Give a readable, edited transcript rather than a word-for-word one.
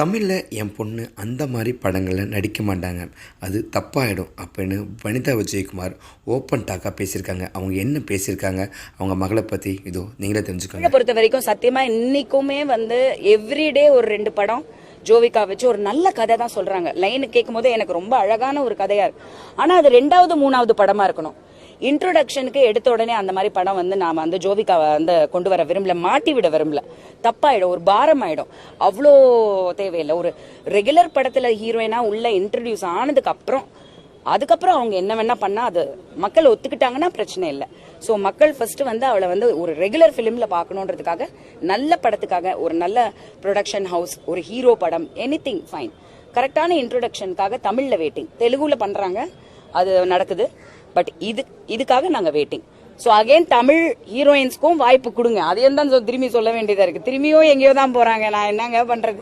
தமிழில் என் பொண்ணு அந்த மாதிரி படங்களில் நடிக்க மாட்டாங்க, அது தப்பாகிடும் அப்படின்னு வனிதா விஜயகுமார் ஓப்பன் டாக்காக பேசியிருக்காங்க. அவங்க என்ன பேசியிருக்காங்க, அவங்க மகளை பற்றி இதோ நீங்களே தெரிஞ்சுக்கோங்க. பொறுத்த வரைக்கும் சத்தியமாக இன்னைக்குமே எவ்ரிடே ஒரு 2 படம் ஜோவிகா வச்சு ஒரு நல்ல கதை தான் சொல்றாங்க. லைன் கேட்கும் போது எனக்கு ரொம்ப அழகான ஒரு கதையா இருக்கு. ஆனா அது 2வது 3வது படமா இருக்கணும். இன்ட்ரோடக்ஷனுக்கு எடுத்த உடனே அந்த மாதிரி படம் நாம ஜோவிகாவை கொண்டு வர விரும்பல, மாட்டி விட விரும்பல. தப்பாயிடும், ஒரு பாரம் ஆயிடும். அவ்வளோ தேவையில்லை. ஒரு ரெகுலர் படத்துல ஹீரோயினா உள்ள இன்ட்ரடியூஸ் ஆனதுக்கு அப்புறம் அதுக்கப்புறம் அவங்க என்ன வேணா பண்ணா அது மக்கள் ஒத்துக்கிட்டாங்கன்னா பிரச்சனை இல்லை. ஸோ மக்கள் ஃபர்ஸ்ட் அவளை ஒரு ரெகுலர் பிலிம்ல பார்க்கணுன்றதுக்காக, நல்ல படத்துக்காக, ஒரு நல்ல ப்ரொடக்ஷன் ஹவுஸ், ஒரு ஹீரோ படம், எனிதிங் ஃபைன். கரெக்டான இன்ட்ரோடக்ஷனுக்காக தமிழ்ல வெயிட்டிங். தெலுங்குல பண்றாங்க, அது நடக்குது. பட் இதுக்காக நாங்க வெயிட்டிங். ஸோ அகைன் தமிழ் ஹீரோயின்ஸ்க்கும் வாய்ப்பு கொடுங்க. அதையும் தான் திரும்பி சொல்ல வேண்டியதா இருக்கு. திரும்பியும் எங்கேயோ தான் போறாங்க. நான் என்னங்க பண்றது?